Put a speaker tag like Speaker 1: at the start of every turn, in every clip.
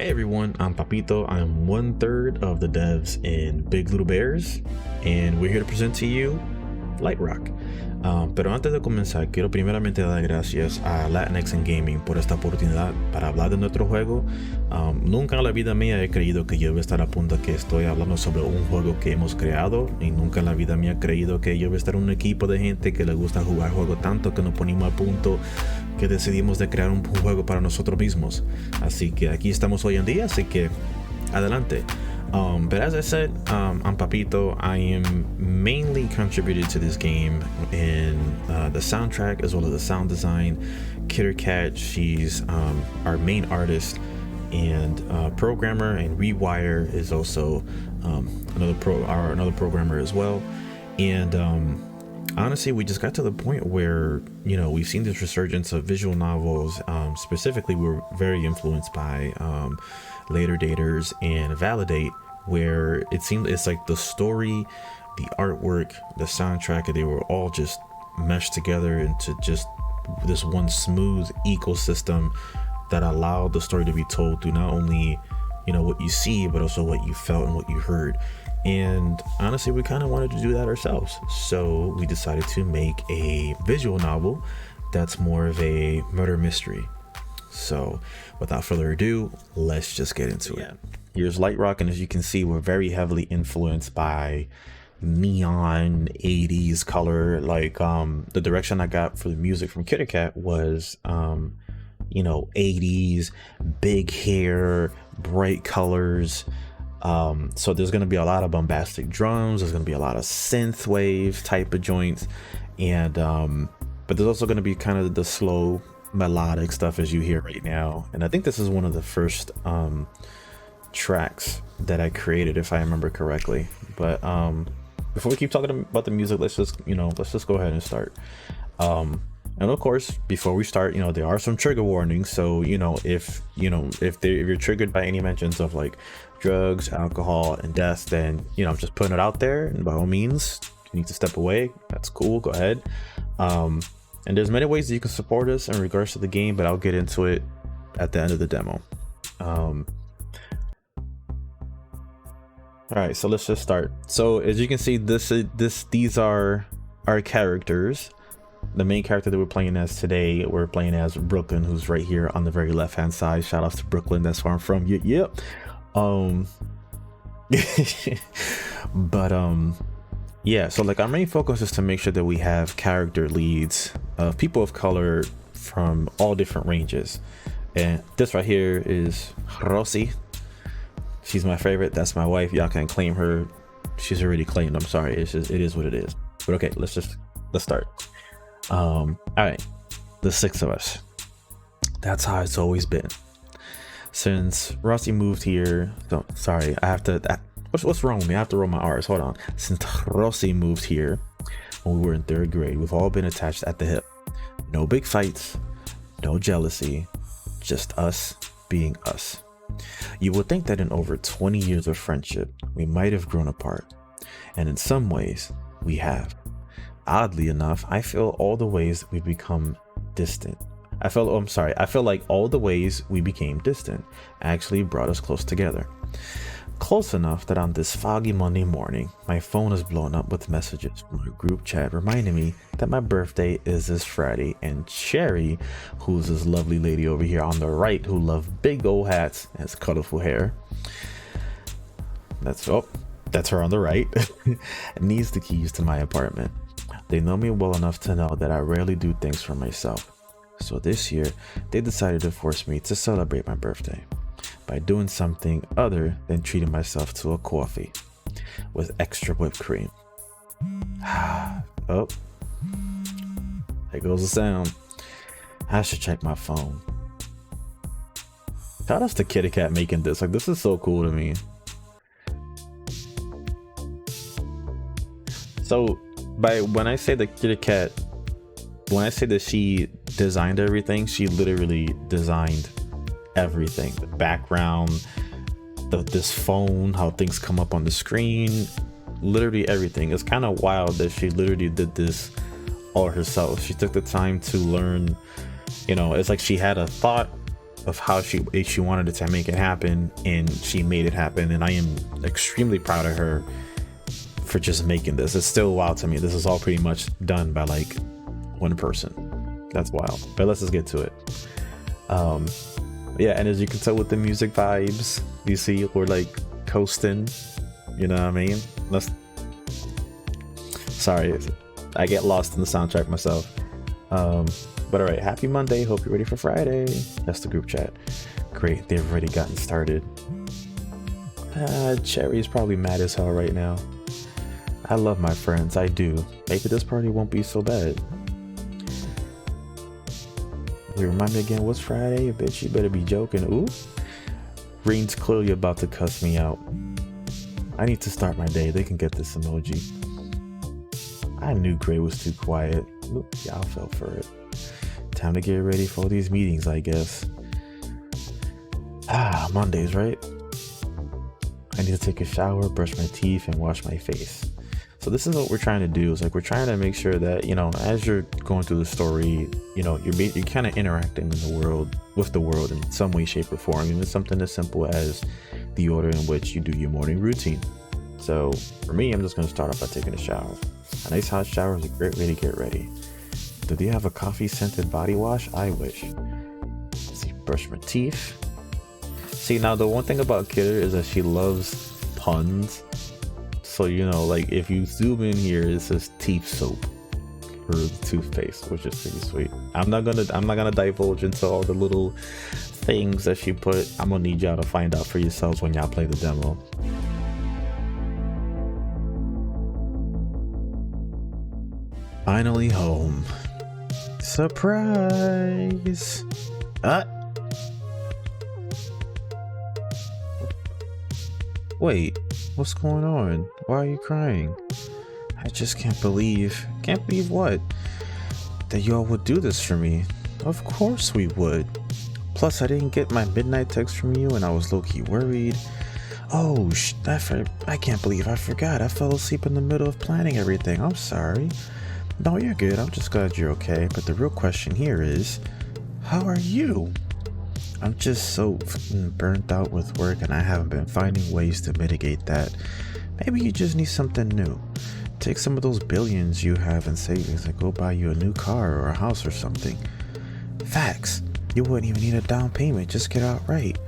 Speaker 1: Hey everyone, I'm Papito. I'm one third of the devs in Big Little Bears, and we're here to present to you Light Rock. Pero antes de comenzar, quiero primeramente dar gracias a Latinx in Gaming por esta oportunidad para hablar de nuestro juego. Nunca en la vida mía he creído que yo voy a estar a punto que estoy hablando sobre un juego que hemos creado, y nunca en la vida mía he creído que yo voy a estar en un equipo de gente que le gusta jugar juegos tanto que nos ponemos a punto que decidimos de crear un juego para nosotros mismos. Así que aquí estamos hoy en día, así que adelante. But as I said, I'm Papito. I am mainly contributed to this game in the soundtrack as well as the sound design. Kittercat, she's our main artist and programmer, and Rewire is also another programmer as well. And honestly, we just got to the point where, you know, we've seen this resurgence of visual novels. Specifically, we're very influenced by Later Daters and Validate, where it seemed it's like the story, the artwork, the soundtrack, they were all just meshed together into just this one smooth ecosystem that allowed the story to be told through not only, you know, what you see, but also what you felt and what you heard. And honestly, we kind of wanted to do that ourselves, so we decided to make a visual novel that's more of a murder mystery. So without further ado, let's just get into it. Here's Light Rock, and as you can see, we're very heavily influenced by neon 80s color. Like the direction I got for the music from Kittercat was you know, 80s, big hair, bright colors. So there's going to be a lot of bombastic drums, there's going to be a lot of synth wave type of joints, and but there's also going to be kind of the slow melodic stuff as you hear right now. And I think this is one of the first tracks that I created, if I remember correctly. But before we keep talking about the music, let's just go ahead and start. And of course, before we start, you know, there are some trigger warnings. So, you know, if you're triggered by any mentions of like drugs, alcohol, and death, then, you know, I'm just putting it out there, and by all means, you need to step away. That's cool, go ahead. And there's many ways that you can support us in regards to the game, but I'll get into it at the end of the demo. All right, so let's just start. So as you can see, these are our characters. The main character that we're playing as today, we're playing as Brooklyn, who's right here on the very left hand side. Shout out to Brooklyn, that's where I'm from. Yep. But yeah, so like our main focus is to make sure that we have character leads of people of color from all different ranges. And this right here is Rosy. She's my favorite. That's my wife. Y'all can claim her. She's already claimed. I'm sorry. It is what it is. But okay, let's start. All right, the six of us. That's how it's always been since Rosy moved here. Sorry, I have to. What's wrong with me? I have to roll my R's. Hold on. Since Rosy moved here when we were in third grade, we've all been attached at the hip. No big fights, no jealousy, just us being us. You would think that in over 20 years of friendship, we might have grown apart, and in some ways, we have. Oddly enough, I feel all the ways we've become distant. I feel like all the ways we became distant actually brought us close together. Close enough that on this foggy Monday morning, my phone is blown up with messages from a group chat reminding me that my birthday is this Friday, and Cherry, who's this lovely lady over here on the right who loves big old hats and has colorful hair, that's her on the right, needs the keys to my apartment. They know me well enough to know that I rarely do things for myself. So this year, they decided to force me to celebrate my birthday by doing something other than treating myself to a coffee with extra whipped cream. Oh, there goes the sound. I should check my phone. Shout out to Kittercat making this. Like, this is so cool to me. So when I say that Kittercat, when I say that she designed everything, she literally designed everything. The background, this phone, how things come up on the screen, literally everything. It's kind of wild that she literally did this all herself. She took the time to learn, you know, it's like she had a thought of how she wanted it to make it happen, and she made it happen. And I am extremely proud of her for just making this. It's still wild to me. This is all pretty much done by like one person. That's wild. But let's just get to it. Yeah, and as you can tell with the music vibes, you see we're like coasting. You know what I mean? Sorry, I get lost in the soundtrack myself. But all right, happy Monday. Hope you're ready for Friday. That's the group chat. Great, they've already gotten started. Cherry's probably mad as hell right now. I love my friends, I do. Maybe this party won't be so bad. Wait, remind me again, what's Friday? Bitch, you better be joking. Ooh. Green's clearly about to cuss me out. I need to start my day. They can get this emoji. I knew Gray was too quiet. Oop, y'all fell for it. Time to get ready for all these meetings, I guess. Mondays, right? I need to take a shower, brush my teeth, and wash my face. So this is what we're trying to do. Is like we're trying to make sure that, you know, as you're going through the story, you know, you're kind of interacting with the world in some way, shape, or form. Even something as simple as the order in which you do your morning routine. So for me, I'm just going to start off by taking a shower. A nice hot shower is a great way to get ready. Do they have a coffee scented body wash? I wish. Let's see, brush my teeth. See, now the one thing about Kidder is that she loves puns. So, you know, like if you zoom in here, it says teeth soap or toothpaste, which is pretty sweet. I'm not gonna divulge into all the little things that she put. I'm gonna need y'all to find out for yourselves when y'all play the demo. Finally home. Surprise! Wait, what's going on? Why are you crying? I just can't believe what? That y'all would do this for me. Of course we would. Plus, I didn't get my midnight text from you and I was low-key worried. Oh, I can't believe I forgot. I fell asleep in the middle of planning everything. I'm sorry. No, you're good. I'm just glad you're okay. But the real question here is, how are you? I'm just so burnt out with work and I haven't been finding ways to mitigate that. Maybe you just need something new. Take some of those billions you have in savings and go buy you a new car or a house or something. Facts. You wouldn't even need a down payment. Just get out right.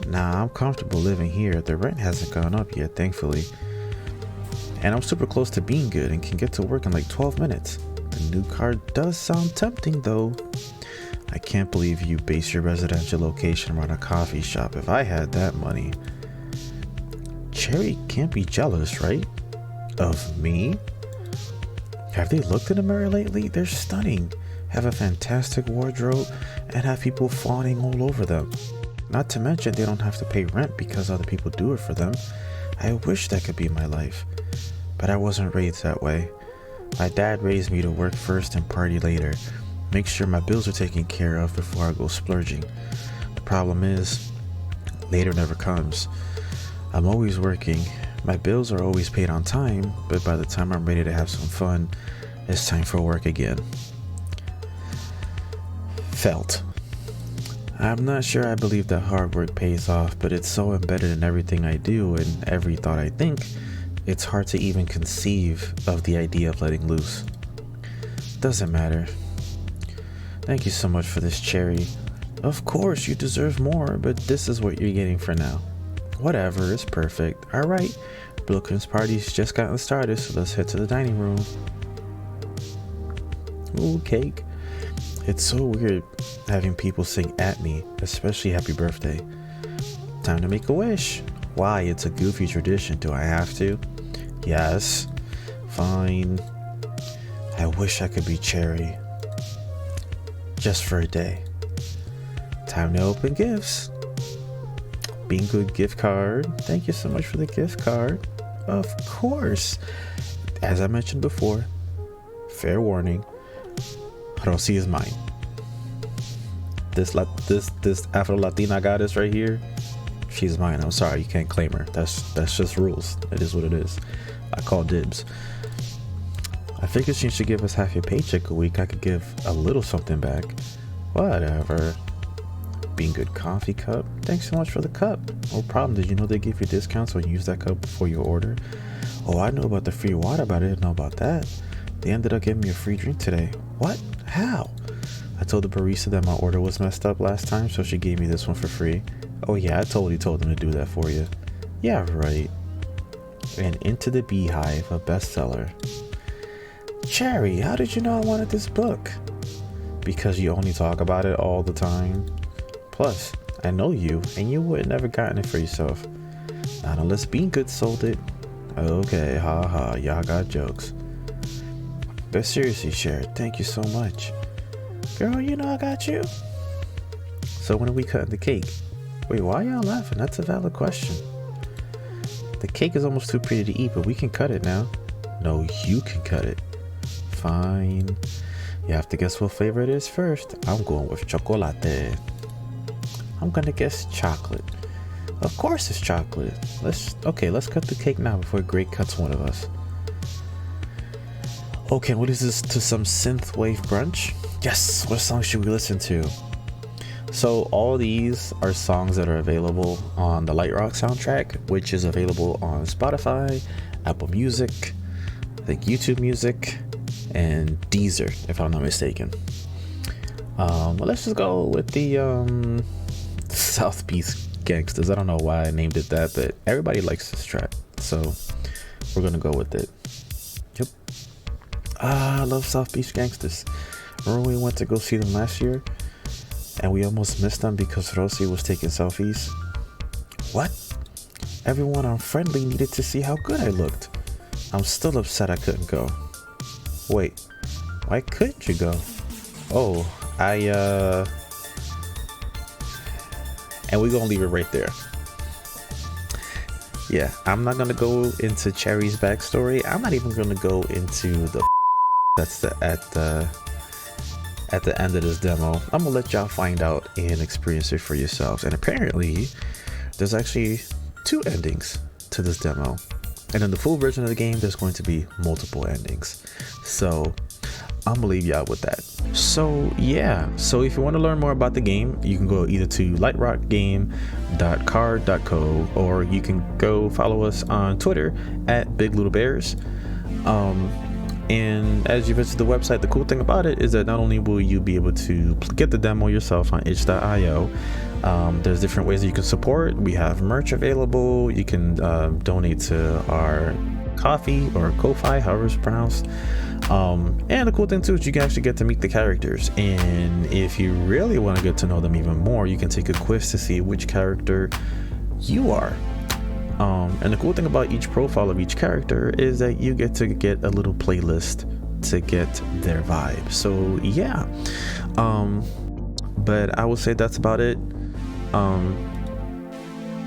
Speaker 1: Nah, I'm comfortable living here. The rent hasn't gone up yet, thankfully. And I'm super close to being good and can get to work in like 12 minutes. The new car does sound tempting though. I can't believe you base your residential location around a coffee shop. If I had that money. Cherry can't be jealous, right? Of me? Have they looked in the mirror lately? They're stunning. Have a fantastic wardrobe and have people fawning all over them. Not to mention they don't have to pay rent because other people do it for them. I wish that could be my life. But I wasn't raised that way. My dad raised me to work first and party later. Make sure my bills are taken care of before I go splurging. The problem is, later never comes. I'm always working. My bills are always paid on time, but by the time I'm ready to have some fun, it's time for work again. Felt. I'm not sure I believe that hard work pays off, but it's so embedded in everything I do and every thought I think, it's hard to even conceive of the idea of letting loose. Doesn't matter. Thank you so much for this, Cherry. Of course, you deserve more, but this is what you're getting for now. Whatever, it's perfect. Alright, Brooklyn's party's just gotten started, so let's head to the dining room. Ooh, cake. It's so weird having people sing at me, especially happy birthday. Time to make a wish. Why? It's a goofy tradition. Do I have to? Yes. Fine. I wish I could be Cherry. Just for a day. Time to open gifts. Being Good gift card. Thank you so much for the gift card. Of course. As I mentioned before, fair warning, Rosy is mine. This Afro Latina goddess right here, she's mine. I'm sorry, you can't claim her. That's just rules. It is what it is. I call dibs. I figured she should give us half your paycheck a week. I could give a little something back. Whatever. Being Good coffee cup. Thanks so much for the cup. No problem. Did you know they give you discounts when you use that cup before you order? Oh, I know about the free water, but I didn't know about that. They ended up giving me a free drink today. What? How? I told the barista that my order was messed up last time, so she gave me this one for free. Oh yeah, I totally told them to do that for you. Yeah, right. And Into the Beehive, a bestseller. Cherry, how did you know I wanted this book? Because you only talk about it all the time. Plus, I know you, and you would have never gotten it for yourself. Not unless Being Good sold it. Okay, haha, y'all got jokes. But seriously, Cherry, thank you so much. Girl, you know I got you. So when are we cutting the cake? Wait, why y'all laughing? That's a valid question. The cake is almost too pretty to eat, but we can cut it now. No, you can cut it. Fine. You have to guess what flavor it is first. I'm going with chocolate. I'm gonna guess chocolate. Of course it's chocolate. Let's cut the cake now before Greg cuts one of us. Okay, what is this? To some synthwave brunch? Yes, what song should we listen to? So all these are songs that are available on the Light Rock soundtrack, which is available on Spotify, Apple Music, I think YouTube Music, and Deezer, if I'm not mistaken. Well, let's just go with the South Beach Gangsters. I don't know why I named it that, but everybody likes this track, so we're gonna go with it. Yep. I love South Beach Gangsters. Remember when we went to go see them last year and we almost missed them because Rosie was taking selfies? What? Everyone on Friendly needed to see how good I looked. I'm still upset I couldn't go. Wait, why couldn't you go? Oh, and we're gonna leave it right there. Yeah, I'm not gonna go into Cherry's backstory. I'm not even gonna go into the that's at the end of this demo. I'm gonna let y'all find out and experience it for yourselves. And apparently there's actually 2 endings to this demo, and in the full version of the game there's going to be multiple endings, so I'm gonna leave y'all with that. So yeah, so if you want to learn more about the game, you can go either to lightrockgame.card.co, or you can go follow us on Twitter at Big Little Bears. And as you visit the website, the cool thing about it is that not only will you be able to get the demo yourself on itch.io, there's different ways that you can support. We have merch available. You can donate to our Ko-fi or Ko-fi, however it's pronounced. And the cool thing too is you can actually get to meet the characters, and if you really want to get to know them even more, you can take a quiz to see which character you are. And the cool thing about each profile of each character is that you get to get a little playlist to get their vibe. So yeah, but I would say that's about it.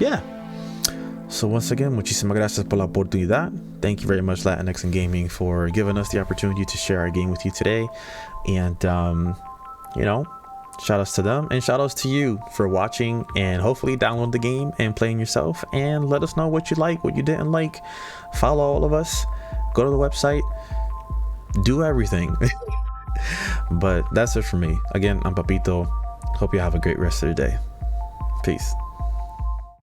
Speaker 1: Yeah. So once again, muchísimas gracias por la oportunidad. Thank you very much, Latinx in Gaming, for giving us the opportunity to share our game with you today. And you know, shout outs to them, and shout outs to you for watching, and hopefully download the game and playing yourself, and let us know what you like, what you didn't like. Follow all of us, go to the website, do everything. But that's it for me. Again, I'm Papito. Hope you have a great rest of the day. Peace.